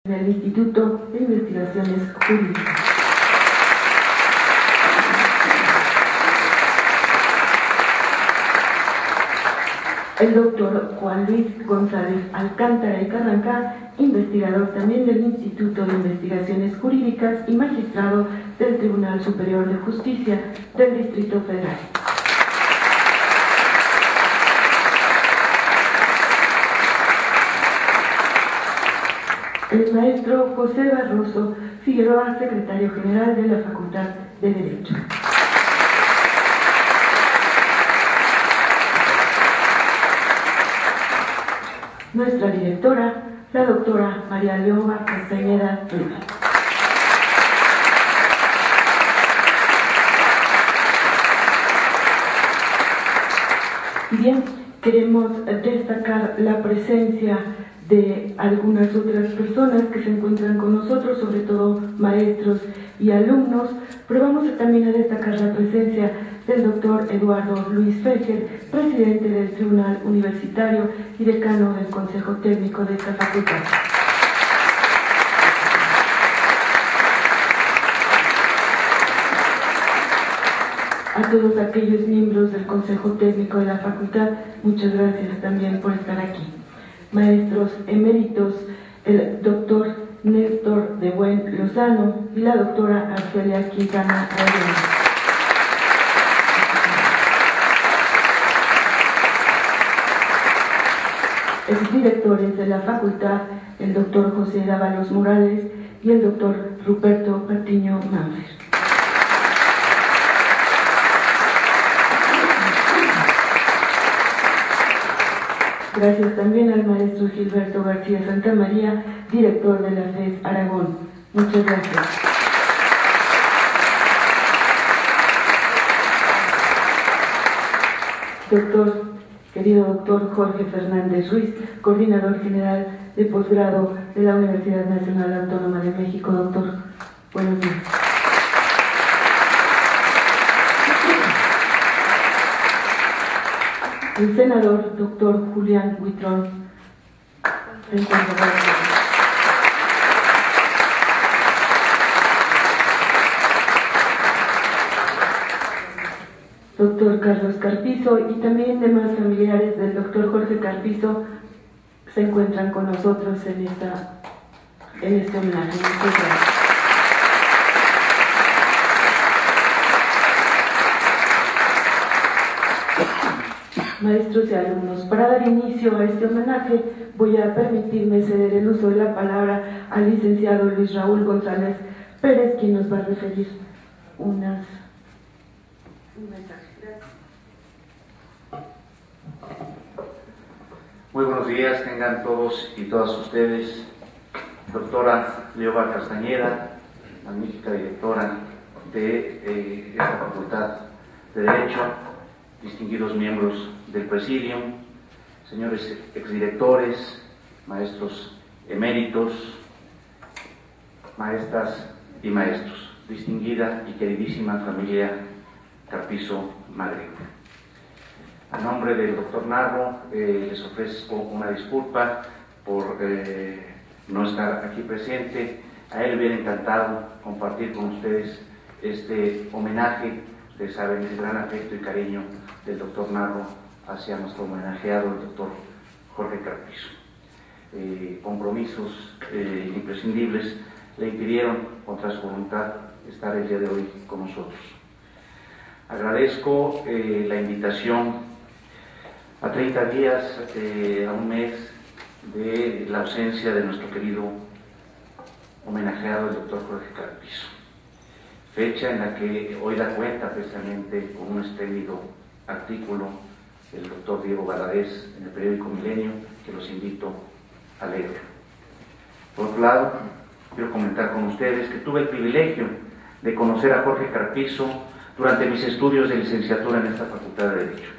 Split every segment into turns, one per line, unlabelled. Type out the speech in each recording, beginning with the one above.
del Instituto de Investigaciones Jurídicas. El doctor Juan Luis González Alcántara y Carrancá, investigador también del Instituto de Investigaciones Jurídicas y magistrado del Tribunal Superior de Justicia del Distrito Federal. El maestro José Barroso Figueroa, secretario general de la Facultad de Derecho. Nuestra directora, la doctora María Leoba Castañeda Ruiz. Bien, queremos destacar la presencia de algunas otras personas que se encuentran con nosotros, sobre todo maestros y alumnos, pero vamos también a destacar la presencia del doctor Eduardo Luis Fejer, presidente del Tribunal Universitario y decano del Consejo Técnico de esta facultad. A todos aquellos miembros del Consejo Técnico de la facultad, muchas gracias también por estar aquí. Maestros eméritos, el doctor Néstor de Buen Lozano y la doctora Arcelia Quintana Arena. Exdirectores de la facultad, el doctor José Dávalos Morales y el doctor Ruperto Patiño Manfer. Gracias también al maestro Gilberto García Santamaría, director de la FES Aragón. Muchas gracias. Querido doctor Jorge Fernández Ruiz, coordinador general de posgrado de la Universidad Nacional Autónoma de México. Doctor, buenos días. El senador doctor Julián Huitrón se encuentra. Doctor Carlos Carpizo y también demás familiares del doctor Jorge Carpizo se encuentran con nosotros en este homenaje. Muchas gracias. Maestros y alumnos, para dar inicio a este homenaje voy a permitirme ceder el uso de la palabra al licenciado Luis Raúl González Pérez, quien nos va a referir un mensaje. Gracias.
Muy buenos días, tengan todos y todas ustedes. Doctora Leoba Castañeda, magnífica directora de esta Facultad de Derecho, distinguidos miembros del Presidium, señores exdirectores, maestros eméritos, maestras y maestros, distinguida y queridísima familia Carpizo Madrid. A nombre del doctor Narro, les ofrezco una disculpa por no estar aquí presente. A él hubiera encantado compartir con ustedes este homenaje. Ustedes saben el gran afecto y cariño del doctor Narro hacia nuestro homenajeado, el doctor Jorge Carpizo. Compromisos imprescindibles le impidieron, contra su voluntad, estar el día de hoy con nosotros. Agradezco la invitación a 30 días, a un mes de la ausencia de nuestro querido homenajeado, el doctor Jorge Carpizo. Fecha en la que hoy da cuenta precisamente con un espléndido artículo del doctor Diego Valadez en el periódico Milenio, que los invito a leer. Por otro lado, quiero comentar con ustedes que tuve el privilegio de conocer a Jorge Carpizo durante mis estudios de licenciatura en esta Facultad de Derecho.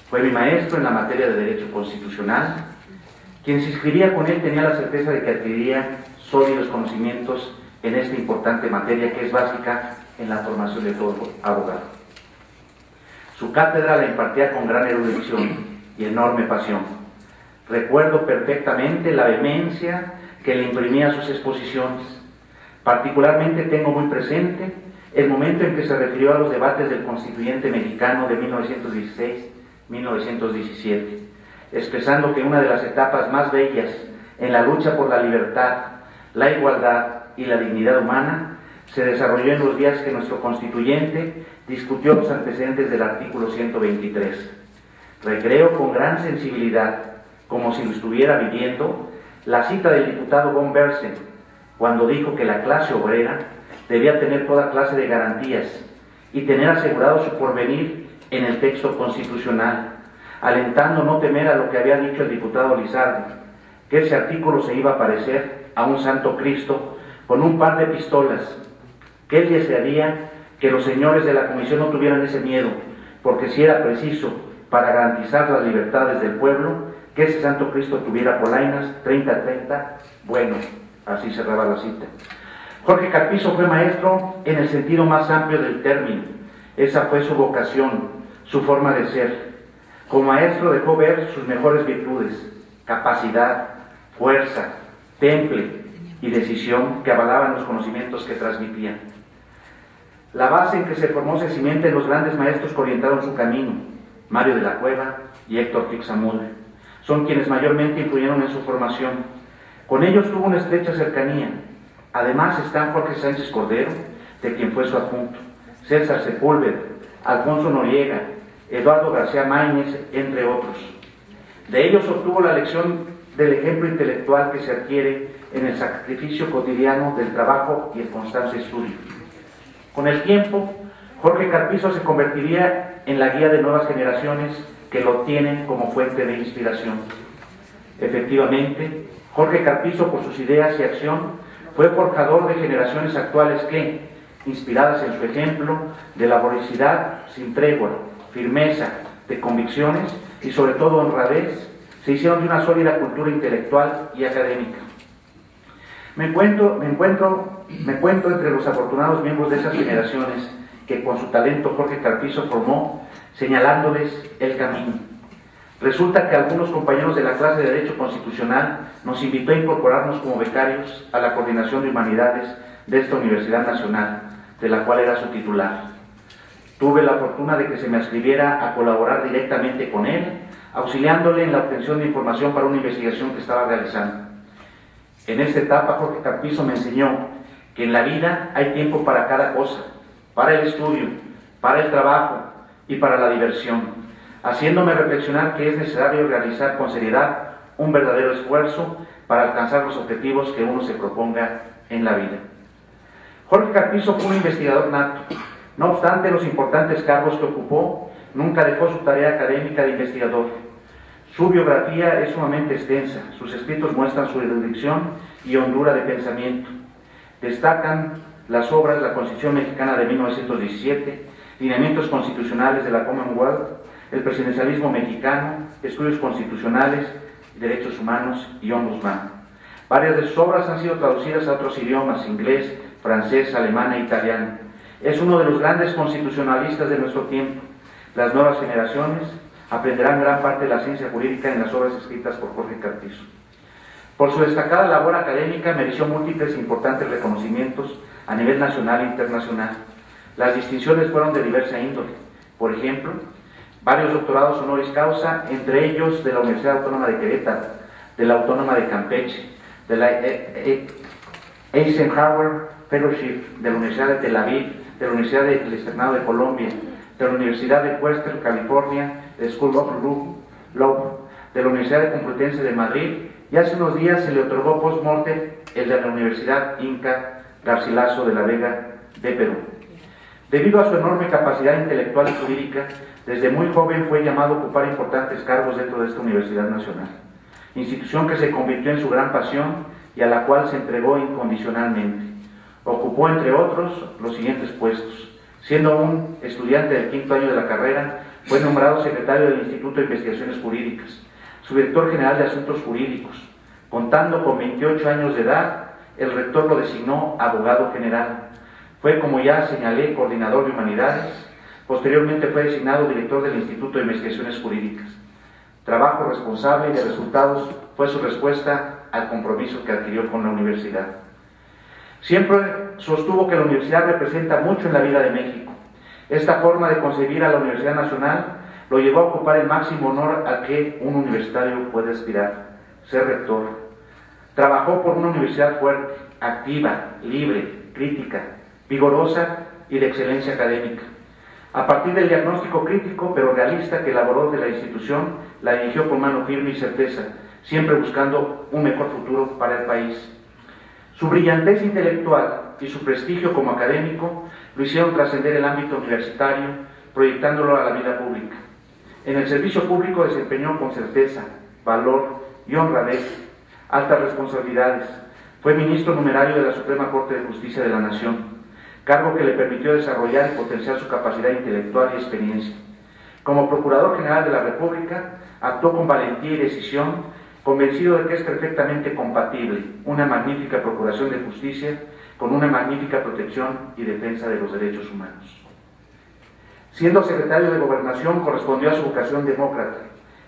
Fue mi maestro en la materia de Derecho Constitucional. Quien se inscribía con él tenía la certeza de que adquiriría sólidos conocimientos en esta importante materia que es básica en la formación de todo abogado. Su cátedra la impartía con gran erudición y enorme pasión. Recuerdo perfectamente la vehemencia que le imprimía a sus exposiciones. Particularmente tengo muy presente el momento en que se refirió a los debates del Constituyente mexicano de 1916-1917, expresando que una de las etapas más bellas en la lucha por la libertad, la igualdad y la dignidad humana se desarrolló en los días que nuestro constituyente discutió los antecedentes del artículo 123. Recreo con gran sensibilidad, como si lo estuviera viviendo, la cita del diputado von Bersen, cuando dijo que la clase obrera debía tener toda clase de garantías y tener asegurado su porvenir en el texto constitucional, alentando no temer a lo que había dicho el diputado Lizardi, que ese artículo se iba a parecer a un santo Cristo con un par de pistolas, que él desearía que los señores de la comisión no tuvieran ese miedo, porque si era preciso para garantizar las libertades del pueblo, que ese santo Cristo tuviera polainas 30-30, bueno, así cerraba la cita. Jorge Carpizo fue maestro en el sentido más amplio del término. Esa fue su vocación, su forma de ser. Como maestro dejó ver sus mejores virtudes: capacidad, fuerza, temple y decisión que avalaban los conocimientos que transmitía. La base en que se formó se cimenta en los grandes maestros que orientaron su camino: Mario de la Cueva y Héctor Tixamude. Son quienes mayormente influyeron en su formación. Con ellos tuvo una estrecha cercanía. Además están Jorge Sánchez Cordero, de quien fue su adjunto, César Sepúlveda, Alfonso Noriega, Eduardo García Máñez, entre otros. De ellos obtuvo la lección del ejemplo intelectual que se adquiere en el sacrificio cotidiano del trabajo y el constante estudio. Con el tiempo, Jorge Carpizo se convertiría en la guía de nuevas generaciones que lo tienen como fuente de inspiración. Efectivamente, Jorge Carpizo, por sus ideas y acción, fue forjador de generaciones actuales que, inspiradas en su ejemplo de laboricidad sin tregua, firmeza de convicciones y sobre todo honradez, se hicieron de una sólida cultura intelectual y académica. Me encuentro entre los afortunados miembros de esas generaciones que con su talento Jorge Carpizo formó, señalándoles el camino. Resulta que algunos compañeros de la clase de Derecho Constitucional nos invitó a incorporarnos como becarios a la Coordinación de Humanidades de esta Universidad Nacional, de la cual era su titular. Tuve la fortuna de que se me adscribiera a colaborar directamente con él, auxiliándole en la obtención de información para una investigación que estaba realizando. En esta etapa, Jorge Carpizo me enseñó que en la vida hay tiempo para cada cosa: para el estudio, para el trabajo y para la diversión, haciéndome reflexionar que es necesario realizar con seriedad un verdadero esfuerzo para alcanzar los objetivos que uno se proponga en la vida. Jorge Carpizo fue un investigador nato. No obstante los importantes cargos que ocupó, nunca dejó su tarea académica de investigador. Su biografía es sumamente extensa. Sus escritos muestran su erudición y hondura de pensamiento. Destacan las obras La Constitución Mexicana de 1917, Lineamientos Constitucionales de la Commonwealth, El Presidencialismo Mexicano, Estudios Constitucionales, Derechos Humanos y Ombudsman. Varias de sus obras han sido traducidas a otros idiomas: inglés, francés, alemán e italiano. Es uno de los grandes constitucionalistas de nuestro tiempo. Las nuevas generaciones aprenderán gran parte de la ciencia jurídica en las obras escritas por Jorge Carpizo. Por su destacada labor académica mereció múltiples e importantes reconocimientos a nivel nacional e internacional. Las distinciones fueron de diversa índole. Por ejemplo, varios doctorados honoris causa, entre ellos de la Universidad Autónoma de Querétaro, de la Autónoma de Campeche, de la Eisenhower Fellowship, de la Universidad de Tel Aviv, de la Universidad del Externado de Colombia, de la Universidad de Western California, de School of Law, de la Universidad de Complutense de Madrid, y hace unos días se le otorgó post-mortem el de la Universidad Inca Garcilaso de la Vega de Perú. Debido a su enorme capacidad intelectual y jurídica, desde muy joven fue llamado a ocupar importantes cargos dentro de esta Universidad Nacional, institución que se convirtió en su gran pasión y a la cual se entregó incondicionalmente. Ocupó, entre otros, los siguientes puestos. Siendo aún estudiante del 5º año de la carrera, fue nombrado secretario del Instituto de Investigaciones Jurídicas, subdirector general de Asuntos Jurídicos. Contando con 28 años de edad, el rector lo designó abogado general. Fue, como ya señalé, coordinador de Humanidades. Posteriormente fue designado director del Instituto de Investigaciones Jurídicas. Trabajo responsable y de resultados fue su respuesta al compromiso que adquirió con la universidad. Siempre sostuvo que la universidad representa mucho en la vida de México. Esta forma de concebir a la Universidad Nacional lo llevó a ocupar el máximo honor al que un universitario puede aspirar, ser rector. Trabajó por una universidad fuerte, activa, libre, crítica, vigorosa y de excelencia académica. A partir del diagnóstico crítico pero realista que elaboró de la institución, la dirigió con mano firme y certeza, siempre buscando un mejor futuro para el país. Su brillantez intelectual y su prestigio como académico lo hicieron trascender el ámbito universitario, proyectándolo a la vida pública. En el servicio público desempeñó con certeza, valor y honradez altas responsabilidades. Fue ministro numerario de la Suprema Corte de Justicia de la Nación, cargo que le permitió desarrollar y potenciar su capacidad intelectual y experiencia. Como Procurador General de la República, actuó con valentía y decisión, convencido de que es perfectamente compatible una magnífica procuración de justicia con una magnífica protección y defensa de los derechos humanos. Siendo secretario de Gobernación, correspondió a su vocación demócrata,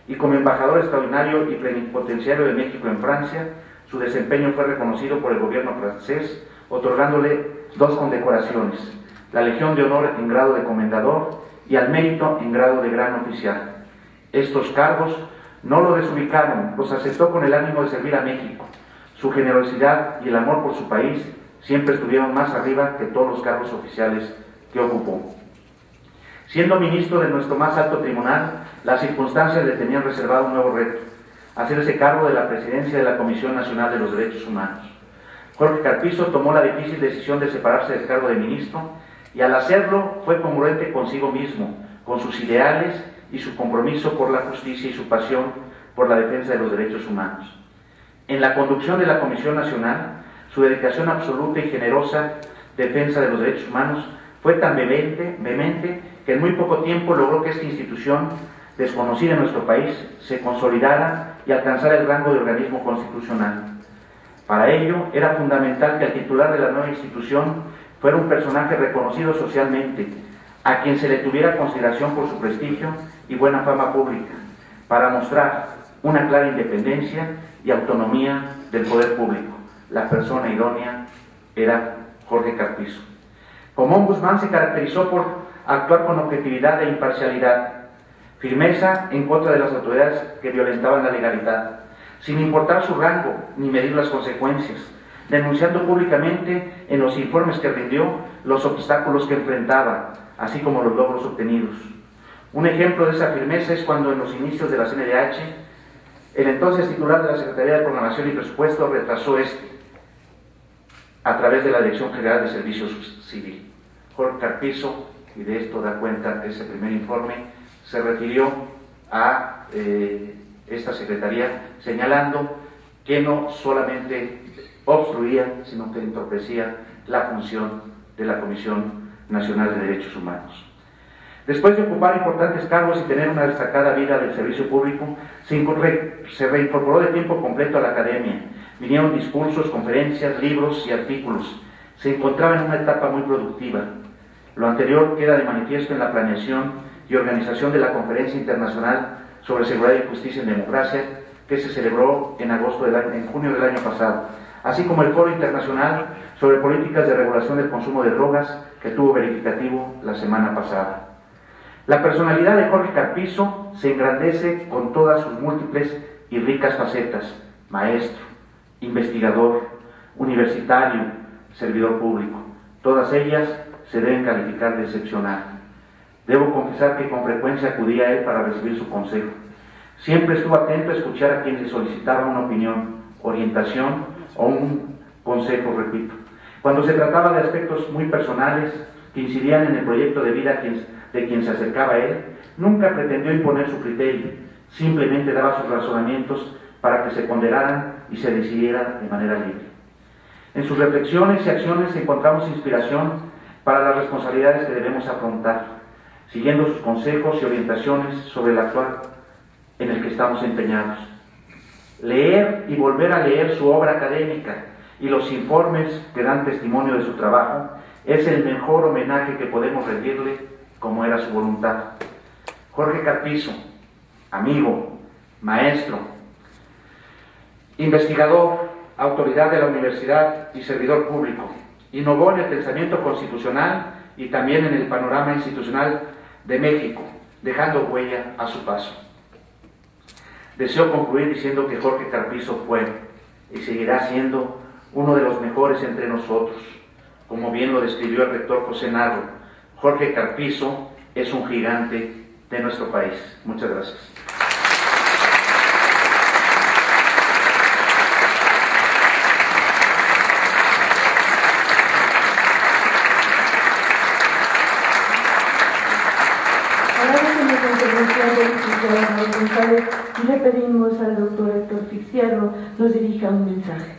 y como embajador extraordinario y plenipotenciario de México en Francia, su desempeño fue reconocido por el gobierno francés, otorgándole 2 condecoraciones, la Legión de Honor en grado de comendador y al Mérito en grado de gran oficial. Estos cargos no lo desubicaron, los aceptó con el ánimo de servir a México. Su generosidad y el amor por su país siempre estuvieron más arriba que todos los cargos oficiales que ocupó. Siendo ministro de nuestro más alto tribunal, las circunstancias le tenían reservado un nuevo reto, hacerse cargo de la presidencia de la Comisión Nacional de los Derechos Humanos. Jorge Carpizo tomó la difícil decisión de separarse del cargo de ministro y al hacerlo fue congruente consigo mismo, con sus ideales y su compromiso por la justicia y su pasión por la defensa de los derechos humanos. En la conducción de la Comisión Nacional, su dedicación absoluta y generosa defensa de los derechos humanos fue tan vehemente que en muy poco tiempo logró que esta institución, desconocida en nuestro país, se consolidara y alcanzara el rango de organismo constitucional. Para ello, era fundamental que el titular de la nueva institución fuera un personaje reconocido socialmente, a quien se le tuviera consideración por su prestigio y buena fama pública, para mostrar una clara independencia y autonomía del poder público. La persona idónea era Jorge Carpizo. Como ombudsman se caracterizó por actuar con objetividad e imparcialidad, firmeza en contra de las autoridades que violentaban la legalidad, sin importar su rango ni medir las consecuencias, denunciando públicamente en los informes que rindió los obstáculos que enfrentaba, así como los logros obtenidos. Un ejemplo de esa firmeza es cuando en los inicios de la CNDH, el entonces titular de la Secretaría de Programación y Presupuesto retrasó a través de la Dirección General de Servicios Civil. Jorge Carpizo, y de esto da cuenta ese primer informe, se refirió a esta Secretaría señalando que no solamente obstruía, sino que entorpecía la función de la Comisión Nacional de Derechos Humanos. Después de ocupar importantes cargos y tener una destacada vida del servicio público, se reincorporó de tiempo completo a la academia. Vinieron discursos, conferencias, libros y artículos. Se encontraba en una etapa muy productiva. Lo anterior queda de manifiesto en la planeación y organización de la Conferencia Internacional sobre Seguridad y Justicia en Democracia, que se celebró en junio del año pasado, así como el Foro Internacional sobre Políticas de Regulación del Consumo de Drogas, que tuvo verificativo la semana pasada. La personalidad de Jorge Carpizo se engrandece con todas sus múltiples y ricas facetas: maestro, investigador, universitario, servidor público. Todas ellas se deben calificar de excepcional. Debo confesar que con frecuencia acudía a él para recibir su consejo. Siempre estuvo atento a escuchar a quien le solicitaba una opinión, orientación o un consejo, repito. Cuando se trataba de aspectos muy personales que incidían en el proyecto de vida de quien se acercaba a él, nunca pretendió imponer su criterio, simplemente daba sus razonamientos para que se ponderaran y se decidiera de manera libre. En sus reflexiones y acciones encontramos inspiración para las responsabilidades que debemos afrontar, siguiendo sus consejos y orientaciones sobre el actual en el que estamos empeñados. Leer y volver a leer su obra académica y los informes que dan testimonio de su trabajo es el mejor homenaje que podemos rendirle, como era su voluntad. Jorge Carpizo, amigo, maestro, Investigador, autoridad de la universidad y servidor público. Innovó en el pensamiento constitucional y también en el panorama institucional de México, dejando huella a su paso. Deseo concluir diciendo que Jorge Carpizo fue y seguirá siendo uno de los mejores entre nosotros. Como bien lo describió el rector José Narro, Jorge Carpizo es un gigante de nuestro país. Muchas gracias.
Y le pedimos al doctor Héctor Fixierro nos dirija un mensaje.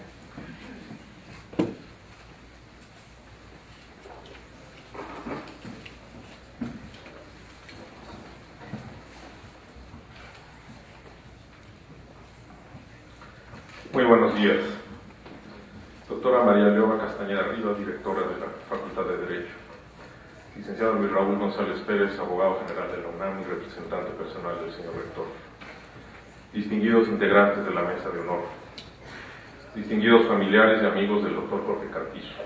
Muy buenos días. Doctora María Leoba Castañeda Rivas, directora de la Facultad de Derecho. Licenciado Luis Raúl González Pérez, abogado general de la UNAM y representante personal del señor rector. Distinguidos integrantes de la mesa de honor. Distinguidos familiares y amigos del doctor Jorge Carpizo.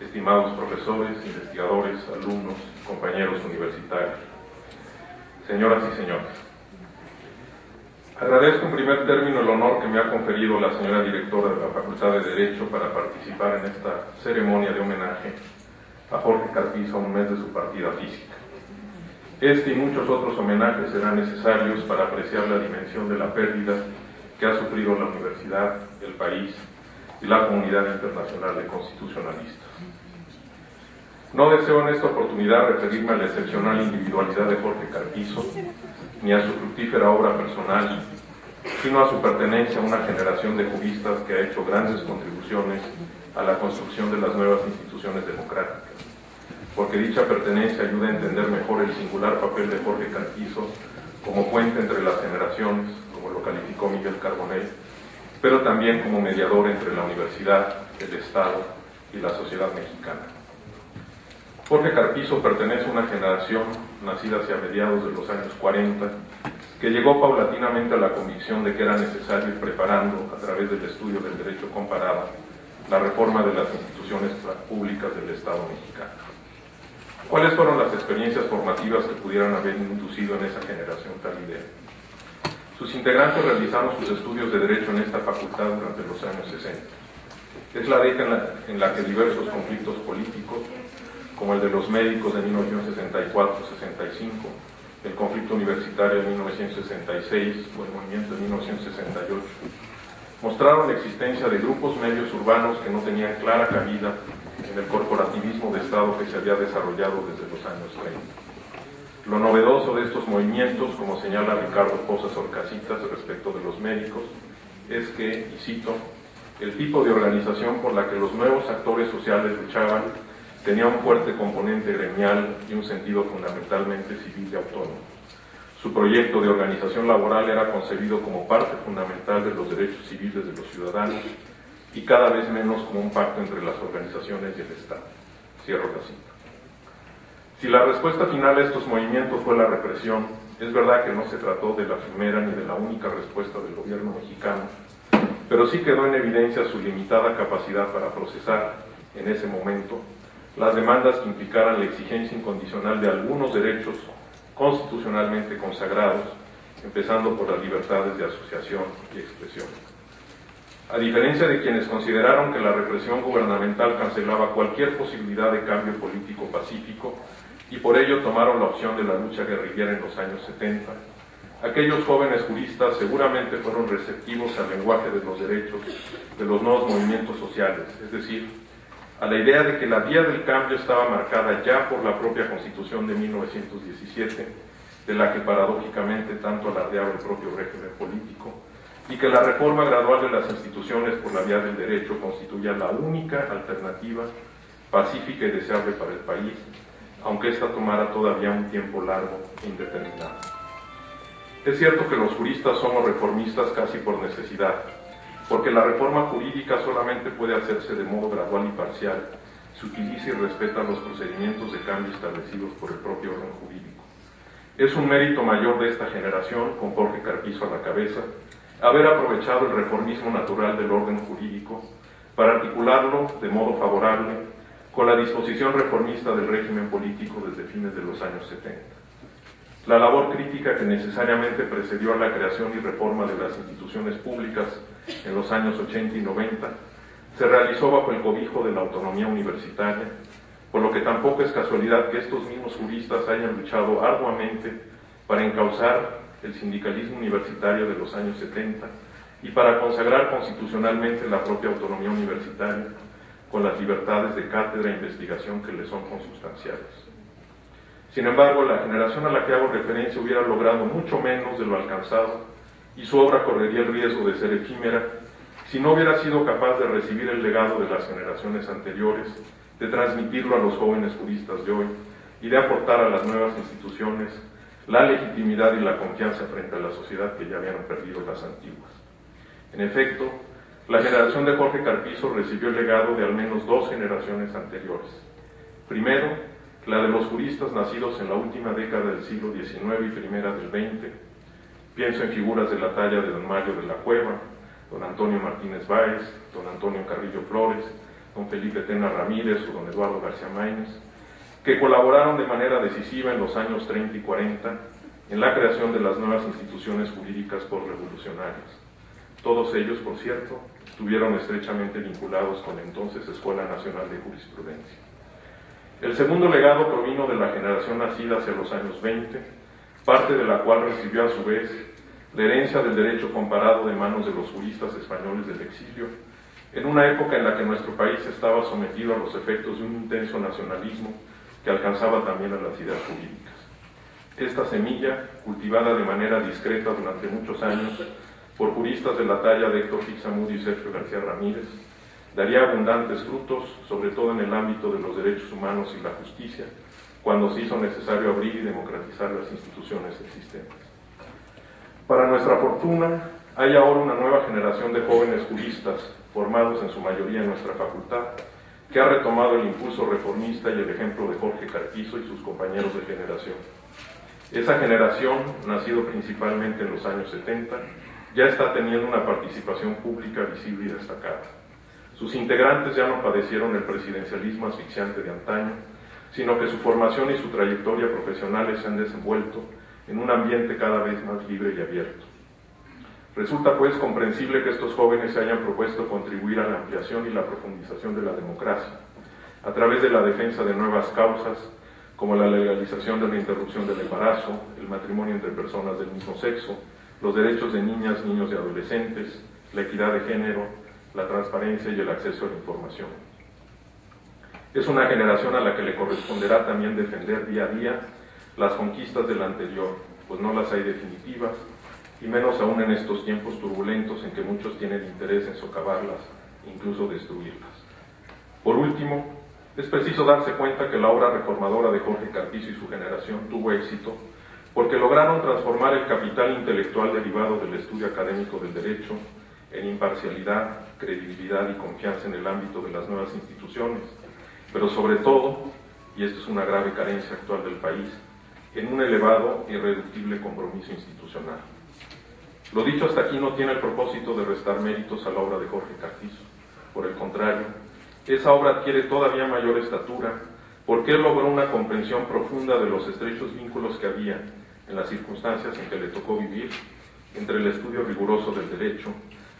Estimados profesores, investigadores, alumnos, compañeros universitarios. Señoras y señores. Agradezco en primer término el honor que me ha conferido la señora directora de la Facultad de Derecho para participar en esta ceremonia de homenaje a Jorge Carpizo a un mes de su partida física. Este y muchos otros homenajes serán necesarios para apreciar la dimensión de la pérdida que ha sufrido la universidad, el país y la comunidad internacional de constitucionalistas. No deseo en esta oportunidad referirme a la excepcional individualidad de Jorge Carpizo, ni a su fructífera obra personal, sino a su pertenencia a una generación de juristas que ha hecho grandes contribuciones a la construcción de las nuevas instituciones democráticas, porque dicha pertenencia ayuda a entender mejor el singular papel de Jorge Carpizo como puente entre las generaciones, como lo calificó Miguel Carbonell, pero también como mediador entre la universidad, el Estado y la sociedad mexicana. Jorge Carpizo pertenece a una generación nacida hacia mediados de los años 40, que llegó paulatinamente a la convicción de que era necesario ir preparando, a través del estudio del derecho comparado, la reforma de las instituciones públicas del Estado mexicano. ¿Cuáles fueron las experiencias formativas que pudieran haber inducido en esa generación tal idea? Sus integrantes realizaron sus estudios de derecho en esta facultad durante los años 60. Es la década en la que diversos conflictos políticos, como el de los médicos de 1964-65, el conflicto universitario de 1966 o el movimiento de 1968, mostraron la existencia de grupos medios urbanos que no tenían clara cabida en el corporativismo de Estado que se había desarrollado desde los años 30. Lo novedoso de estos movimientos, como señala Ricardo Posas Orcasitas respecto de los médicos, es que, y cito, el tipo de organización por la que los nuevos actores sociales luchaban tenía un fuerte componente gremial y un sentido fundamentalmente civil y autónomo. Su proyecto de organización laboral era concebido como parte fundamental de los derechos civiles de los ciudadanos y cada vez menos como un pacto entre las organizaciones y el Estado. Cierro la cita. Si la respuesta final a estos movimientos fue la represión, es verdad que no se trató de la primera ni de la única respuesta del gobierno mexicano, pero sí quedó en evidencia su limitada capacidad para procesar, en ese momento, las demandas que implicaran la exigencia incondicional de algunos derechos constitucionalmente consagrados, empezando por las libertades de asociación y expresión. A diferencia de quienes consideraron que la represión gubernamental cancelaba cualquier posibilidad de cambio político pacífico y por ello tomaron la opción de la lucha guerrillera en los años 70, aquellos jóvenes juristas seguramente fueron receptivos al lenguaje de los derechos de los nuevos movimientos sociales, es decir, a la idea de que la vía del cambio estaba marcada ya por la propia Constitución de 1917, de la que paradójicamente tanto alardeaba el propio régimen político, y que la reforma gradual de las instituciones por la vía del derecho constituya la única alternativa pacífica y deseable para el país, aunque ésta tomara todavía un tiempo largo e indeterminado. Es cierto que los juristas somos reformistas casi por necesidad, porque la reforma jurídica solamente puede hacerse de modo gradual y parcial, se utiliza y respeta los procedimientos de cambio establecidos por el propio orden jurídico. Es un mérito mayor de esta generación, con Jorge Carpizo a la cabeza, haber aprovechado el reformismo natural del orden jurídico para articularlo de modo favorable con la disposición reformista del régimen político desde fines de los años 70. La labor crítica que necesariamente precedió a la creación y reforma de las instituciones públicas en los años 80 y 90 se realizó bajo el cobijo de la autonomía universitaria, por lo que tampoco es casualidad que estos mismos juristas hayan luchado arduamente para encauzar el sindicalismo universitario de los años 70 y para consagrar constitucionalmente la propia autonomía universitaria con las libertades de cátedra e investigación que le son consustanciales. Sin embargo, la generación a la que hago referencia hubiera logrado mucho menos de lo alcanzado y su obra correría el riesgo de ser efímera si no hubiera sido capaz de recibir el legado de las generaciones anteriores, de transmitirlo a los jóvenes juristas de hoy y de aportar a las nuevas instituciones la legitimidad y la confianza frente a la sociedad que ya habían perdido las antiguas. En efecto, la generación de Jorge Carpizo recibió el legado de al menos 2 generaciones anteriores. Primero, la de los juristas nacidos en la última década del siglo XIX y primera del XX. Pienso en figuras de la talla de don Mario de la Cueva, don Antonio Martínez Báez, don Antonio Carrillo Flores, don Felipe Tena Ramírez o don Eduardo García Maínez, que colaboraron de manera decisiva en los años 30 y 40 en la creación de las nuevas instituciones jurídicas postrevolucionarias. Todos ellos, por cierto, estuvieron estrechamente vinculados con la entonces Escuela Nacional de Jurisprudencia. El segundo legado provino de la generación nacida hacia los años 20, parte de la cual recibió a su vez la herencia del derecho comparado de manos de los juristas españoles del exilio, en una época en la que nuestro país estaba sometido a los efectos de un intenso nacionalismo que alcanzaba también a las ideas jurídicas. Esta semilla, cultivada de manera discreta durante muchos años por juristas de la talla de Héctor Fixamud y Sergio García Ramírez, daría abundantes frutos, sobre todo en el ámbito de los derechos humanos y la justicia, cuando se hizo necesario abrir y democratizar las instituciones existentes. Para nuestra fortuna, hay ahora una nueva generación de jóvenes juristas, formados en su mayoría en nuestra facultad, que ha retomado el impulso reformista y el ejemplo de Jorge Carpizo y sus compañeros de generación. Esa generación, nacido principalmente en los años 70, ya está teniendo una participación pública visible y destacada. Sus integrantes ya no padecieron el presidencialismo asfixiante de antaño, sino que su formación y su trayectoria profesionales se han desenvuelto en un ambiente cada vez más libre y abierto. Resulta pues comprensible que estos jóvenes se hayan propuesto contribuir a la ampliación y la profundización de la democracia, a través de la defensa de nuevas causas, como la legalización de la interrupción del embarazo, el matrimonio entre personas del mismo sexo, los derechos de niñas, niños y adolescentes, la equidad de género, la transparencia y el acceso a la información. Es una generación a la que le corresponderá también defender día a día las conquistas de la anterior, pues no las hay definitivas, y menos aún en estos tiempos turbulentos en que muchos tienen interés en socavarlas, incluso destruirlas. Por último, es preciso darse cuenta que la obra reformadora de Jorge Carpizo y su generación tuvo éxito porque lograron transformar el capital intelectual derivado del estudio académico del derecho en imparcialidad, credibilidad y confianza en el ámbito de las nuevas instituciones, pero sobre todo, y esto es una grave carencia actual del país, en un elevado e irreductible compromiso institucional. Lo dicho hasta aquí no tiene el propósito de restar méritos a la obra de Jorge Carpizo. Por el contrario, esa obra adquiere todavía mayor estatura porque él logró una comprensión profunda de los estrechos vínculos que había en las circunstancias en que le tocó vivir entre el estudio riguroso del derecho,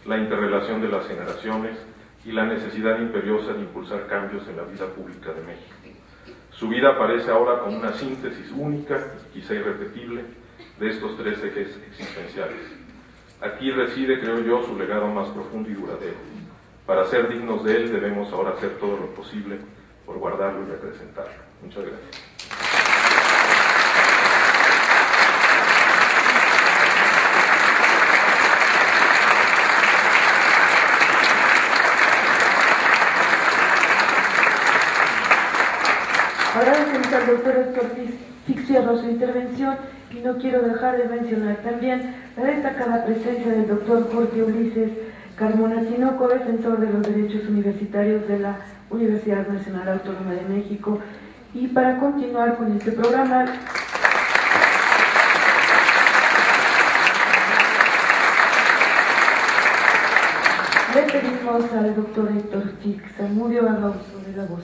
la interrelación de las generaciones y la necesidad imperiosa de impulsar cambios en la vida pública de México. Su vida aparece ahora como una síntesis única, quizá irrepetible, de estos 3 ejes existenciales. Aquí reside, creo yo, su legado más profundo y duradero. Para ser dignos de él debemos ahora hacer todo lo posible por guardarlo y acrecentarlo. Muchas gracias.
Agradecemos al doctor Héctor Fixierro su intervención y no quiero dejar de mencionar también la destacada presencia del doctor Jorge Ulises Carmona Tinoco, defensor de los derechos universitarios de la Universidad Nacional Autónoma de México. Y para continuar con este programa, le pedimos al doctor Héctor Fix Zamudio haga uso de la voz.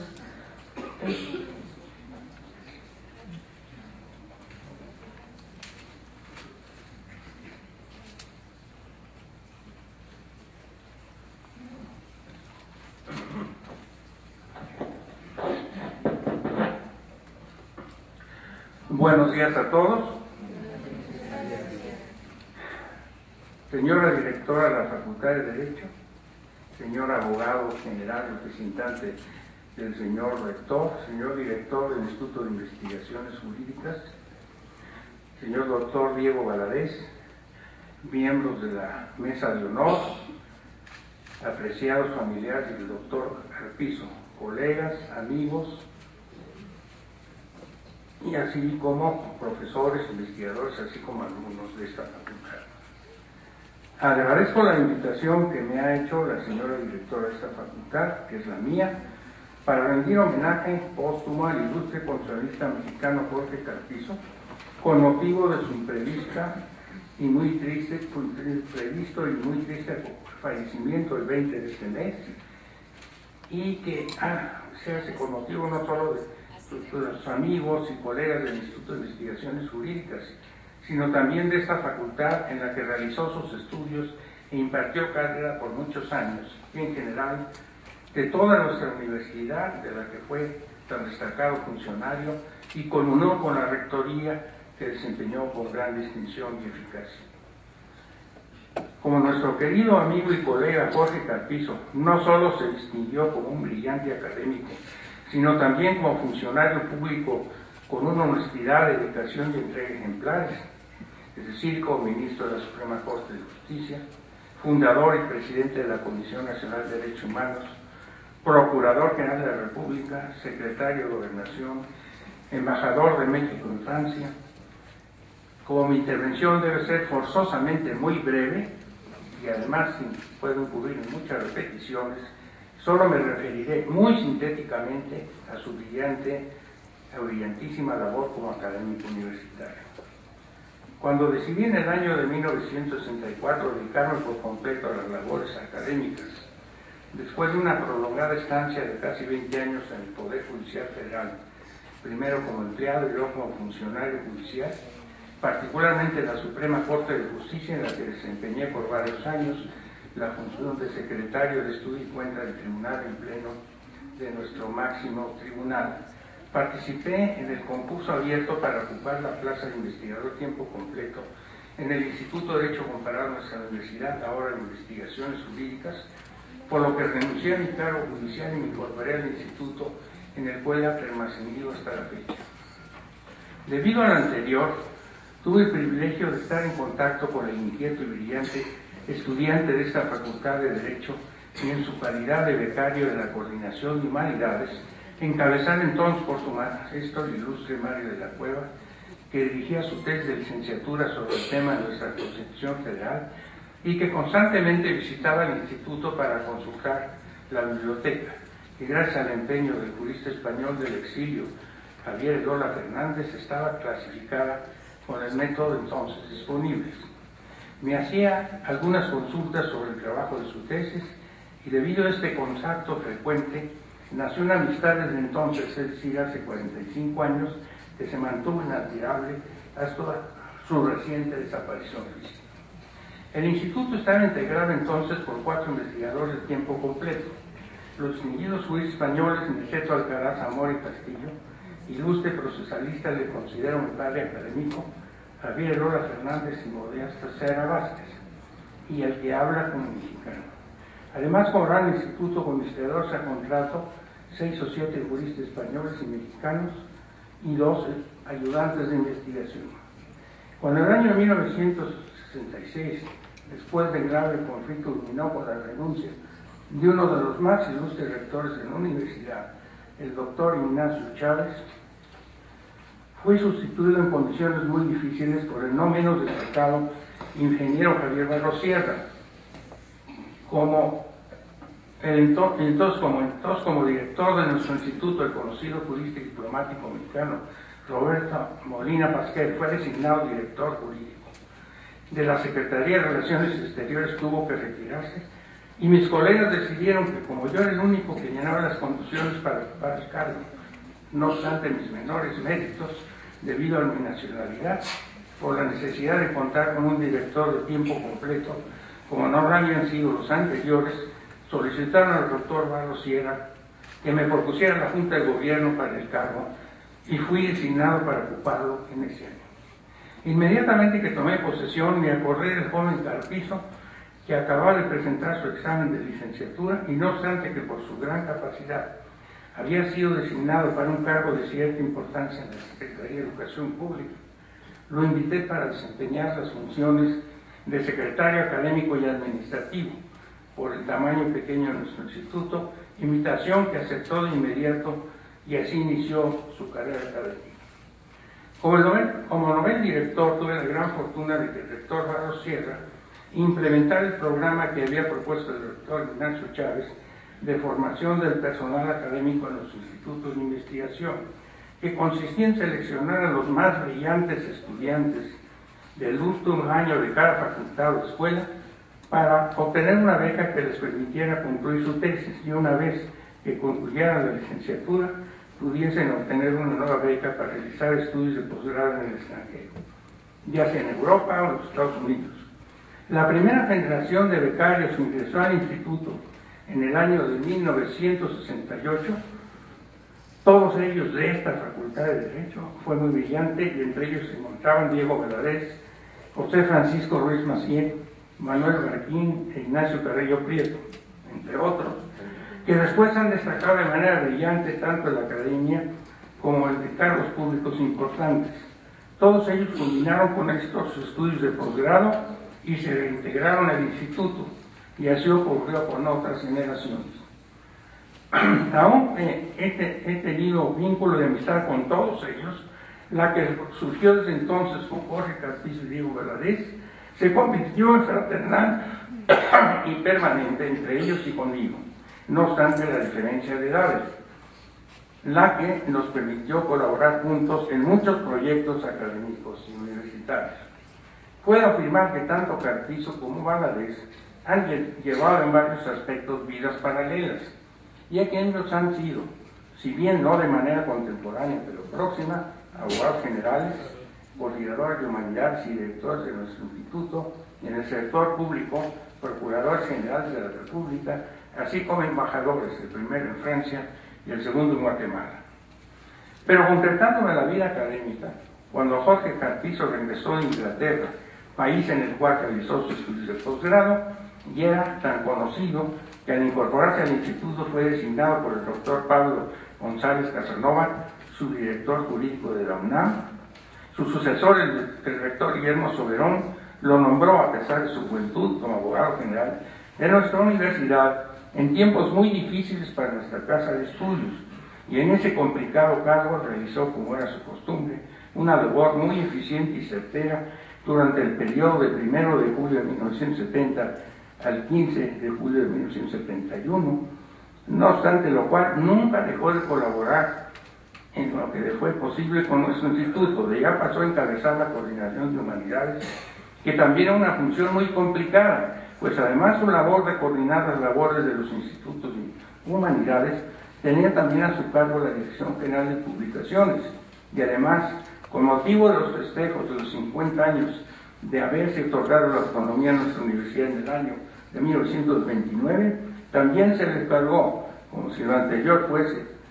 Buenos días a todos. Señora directora de la Facultad de Derecho, señor abogado general representante del señor rector, señor director del Instituto de Investigaciones Jurídicas, señor doctor Diego Valadez, miembros de la mesa de honor, apreciados familiares del doctor Carpizo, colegas, amigos, y así como profesores, investigadores, así como alumnos de esta facultad. Agradezco la invitación que me ha hecho la señora directora de esta facultad, que es la mía, para rendir homenaje póstumo al ilustre constitucionalista mexicano Jorge Carpizo, con motivo de su imprevisto y muy triste fallecimiento el 20 de este mes, y que se hace con motivo no solo de sus amigos y colegas del Instituto de Investigaciones Jurídicas, sino también de esta facultad en la que realizó sus estudios e impartió cátedra por muchos años, y en general de toda nuestra universidad, de la que fue tan destacado funcionario y culminó con la rectoría que desempeñó con gran distinción y eficacia. Como nuestro querido amigo y colega Jorge Carpizo no solo se distinguió como un brillante académico, sino también como funcionario público con una honestidad, dedicación y entrega ejemplares, es decir, como ministro de la Suprema Corte de Justicia, fundador y presidente de la Comisión Nacional de Derechos Humanos, Procurador General de la República, secretario de Gobernación, embajador de México en Francia. Como mi intervención debe ser forzosamente muy breve, y además puede incurrir en muchas repeticiones, solo me referiré muy sintéticamente a su brillantísima labor como académico universitario. Cuando decidí en el año de 1964 dedicarme por completo a las labores académicas, después de una prolongada estancia de casi 20 años en el Poder Judicial Federal, primero como empleado y luego como funcionario judicial, particularmente en la Suprema Corte de Justicia, en la que desempeñé por varios años la función de secretario de Estudio y Cuenta del Tribunal en Pleno de nuestro máximo tribunal. Participé en el concurso abierto para ocupar la plaza de investigador tiempo completo en el Instituto de Derecho Comparado de nuestra universidad, ahora de Investigaciones Jurídicas, por lo que renuncié a mi cargo judicial y me incorporé al instituto, en el cual ha permanecido hasta la fecha. Debido a lo anterior, tuve el privilegio de estar en contacto con el inquieto y brillante estudiante de esta Facultad de Derecho y en su calidad de becario de la Coordinación de Humanidades, encabezado entonces por su maestro, el ilustre Mario de la Cueva, que dirigía su tesis de licenciatura sobre el tema de nuestra Constitución Federal y que constantemente visitaba el instituto para consultar la biblioteca, y gracias al empeño del jurista español del exilio, Javier Elola Fernández, estaba clasificada con el método entonces disponibles. Me hacía algunas consultas sobre el trabajo de su tesis y debido a este contacto frecuente nació una amistad desde entonces, es decir, hace 45 años, que se mantuvo inalterable hasta su reciente desaparición física. El instituto estaba integrado entonces por 4 investigadores de tiempo completo: los distinguidos juristas españoles Niceto Alcaraz Zamora y Castillo, ilustre procesalista, le considero mi padre académico, Javier Elola Fernández y Modesta Cera Vázquez, y el que habla como mexicano. Además, como gran instituto con investigadores a contrato, 6 o 7 juristas españoles y mexicanos y 2 ayudantes de investigación. Cuando en el año 1966, después del grave conflicto, culminó con la renuncia de uno de los más ilustres rectores de la universidad, el doctor Ignacio Chávez, fue sustituido en condiciones muy difíciles por el no menos destacado ingeniero Javier Barros Sierra, como director de nuestro instituto, el conocido jurista y diplomático mexicano Roberto Molina Pasquel fue designado director jurídico. De la Secretaría de Relaciones Exteriores tuvo que retirarse Y mis colegas decidieron que como yo era el único que llenaba las condiciones para ocupar el cargo, no obstante mis menores méritos, debido a mi nacionalidad, por la necesidad de contar con un director de tiempo completo, como no lo habían sido los anteriores, solicitaron al doctor Barros Sierra que me propusiera la Junta de Gobierno para el cargo y fui designado para ocuparlo en ese año. Inmediatamente que tomé posesión me acordé del joven Carpizo, que acababa de presentar su examen de licenciatura y no obstante que por su gran capacidad había sido designado para un cargo de cierta importancia en la Secretaría de Educación Pública, lo invité para desempeñar las funciones de secretario académico y administrativo por el tamaño pequeño de nuestro instituto, invitación que aceptó de inmediato y así inició su carrera académica. Como novel director tuve la gran fortuna de que el rector Barros Sierra implementara el programa que había propuesto el doctor Ignacio Chávez de formación del personal académico en los institutos de investigación, que consistía en seleccionar a los más brillantes estudiantes del último año de cada facultad o escuela para obtener una beca que les permitiera concluir su tesis y una vez que concluyeran la licenciatura pudiesen obtener una nueva beca para realizar estudios de posgrado en el extranjero, ya sea en Europa o en los Estados Unidos. La primera generación de becarios ingresó al instituto en el año de 1968. Todos ellos de esta Facultad de Derecho. Fue muy brillante y entre ellos se encontraban Diego Valadez, José Francisco Ruiz Macié, Manuel Barquín e Ignacio Carrillo Prieto, entre otros, que después han destacado de manera brillante tanto en la academia como en cargos públicos importantes. Todos ellos culminaron con éxito sus estudios de posgrado y se reintegraron al instituto, y así ocurrió con otras generaciones. Aún he tenido vínculo de amistad con todos ellos. La que surgió desde entonces con Jorge Carpizo y Diego Valadez se convirtió en fraternal y permanente entre ellos y conmigo, no obstante la diferencia de edades, la que nos permitió colaborar juntos en muchos proyectos académicos y universitarios. Puedo afirmar que tanto Carpizo como Valadez han llevado en varios aspectos vidas paralelas, ya que ellos han sido, si bien no de manera contemporánea, pero próxima, abogados generales, coordinadores de humanidades y directores de nuestro instituto, y en el sector público, procuradores generales de la República, así como embajadores, el primero en Francia y el segundo en Guatemala. Pero concretándome la vida académica, cuando Jorge Carpizo regresó de Inglaterra, país en el cual realizó sus estudios de posgrado, y era tan conocido que al incorporarse al instituto fue designado por el doctor Pablo González Casanova, su director jurídico de la UNAM. Su sucesor, el rector Guillermo Soberón, lo nombró a pesar de su juventud como abogado general de nuestra universidad en tiempos muy difíciles para nuestra casa de estudios, y en ese complicado cargo realizó, como era su costumbre, una labor muy eficiente y certera durante el periodo de 1 de julio de 1970 al 15 de julio de 1971, no obstante lo cual nunca dejó de colaborar en lo que le fue posible con nuestro instituto. De ya pasó a encabezar la coordinación de humanidades, que también era una función muy complicada, pues además su labor de coordinar las labores de los institutos de humanidades, tenía también a su cargo la Dirección General de Publicaciones, y además, con motivo de los festejos de los 50 años de haberse otorgado la autonomía a nuestra universidad en el año de 1929, también se le cargó, como si lo anterior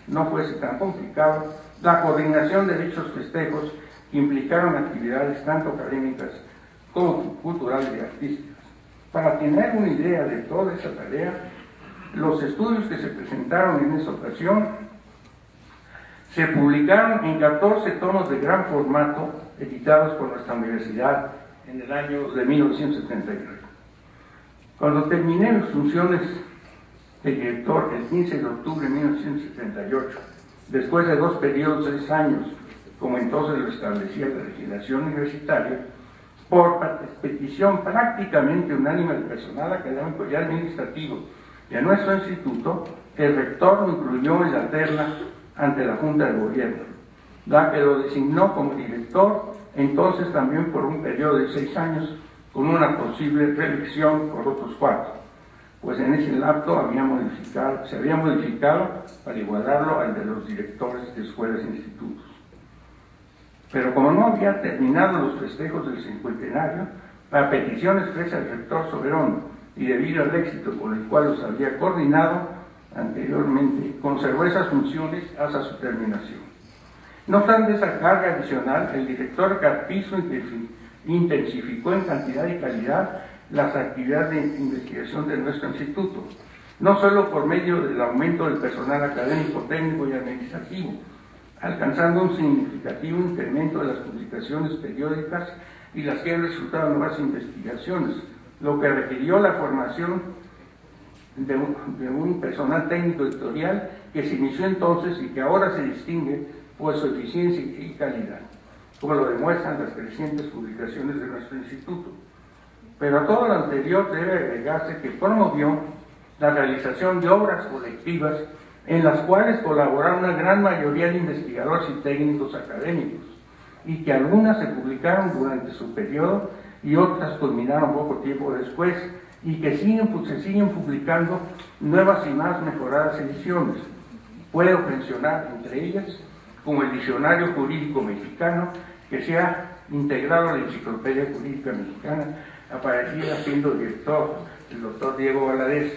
no fuese tan complicado, la coordinación de dichos festejos que implicaron actividades tanto académicas como culturales y artísticas. Para tener una idea de toda esa tarea, los estudios que se presentaron en esa ocasión se publicaron en 14 tomos de gran formato editados por nuestra universidad en el año de 1979. Cuando terminé mis funciones de director el 15 de octubre de 1978, después de 2 periodos de 6 años, como entonces lo establecía la legislación universitaria, por petición prácticamente unánime del personal académico y administrativo de nuestro instituto, el rector lo incluyó en la terna ante la Junta de Gobierno, la que lo designó como director, entonces también por un periodo de 6 años, con una posible reelección por otros 4. pues en ese lapso se había modificado para igualarlo al de los directores de escuelas e institutos. Pero como no había terminado los festejos del cincuentenario, a petición expresa del rector Soberón y debido al éxito con el cual los había coordinado anteriormente, conservó esas funciones hasta su terminación. No obstante esa carga adicional, el director Carpizo intensificó en cantidad y calidad las actividades de investigación de nuestro instituto, no solo por medio del aumento del personal académico, técnico y administrativo, alcanzando un significativo incremento de las publicaciones periódicas y las que han resultado en nuevas investigaciones, lo que requirió la formación de un personal técnico editorial que se inició entonces y que ahora se distingue por su eficiencia y calidad, como lo demuestran las crecientes publicaciones de nuestro instituto. Pero a todo lo anterior debe agregarse que promovió la realización de obras colectivas en las cuales colaboraron una gran mayoría de investigadores y técnicos académicos, y que algunas se publicaron durante su periodo y otras culminaron poco tiempo después, y que se siguen publicando nuevas y más mejoradas ediciones. Puedo mencionar entre ellas como el Diccionario Jurídico Mexicano, que se ha integrado a la Enciclopedia Jurídica Mexicana, aparecida siendo director el doctor Diego Valadez,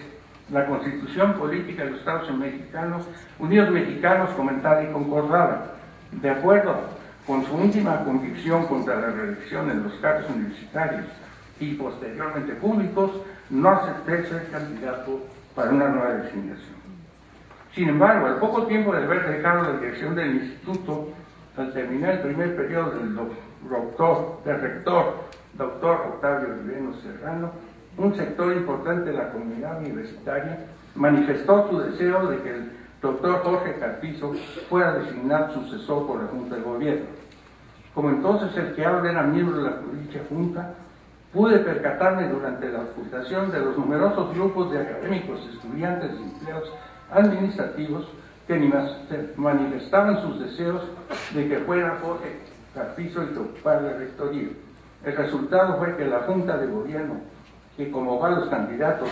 la Constitución Política de los Estados Unidos Mexicanos, comentada y concordada, de acuerdo con su última convicción contra la reelección en los cargos universitarios y posteriormente públicos, no acepté ser candidato para una nueva designación. Sin embargo, al poco tiempo de haber dejado la dirección del instituto, al terminar el primer periodo del rector, doctor Octavio Riveno Serrano, un sector importante de la comunidad universitaria manifestó su deseo de que el doctor Jorge Carpizo fuera designado sucesor por la Junta de Gobierno. Como entonces el que ahora era miembro de la dicha Junta, pude percatarme durante la ocultación de los numerosos grupos de académicos, estudiantes y empleados administrativos que manifestaban sus deseos de que fuera Jorge Carpizo el que ocupara la rectoría. El resultado fue que la Junta de Gobierno, que convocó a los candidatos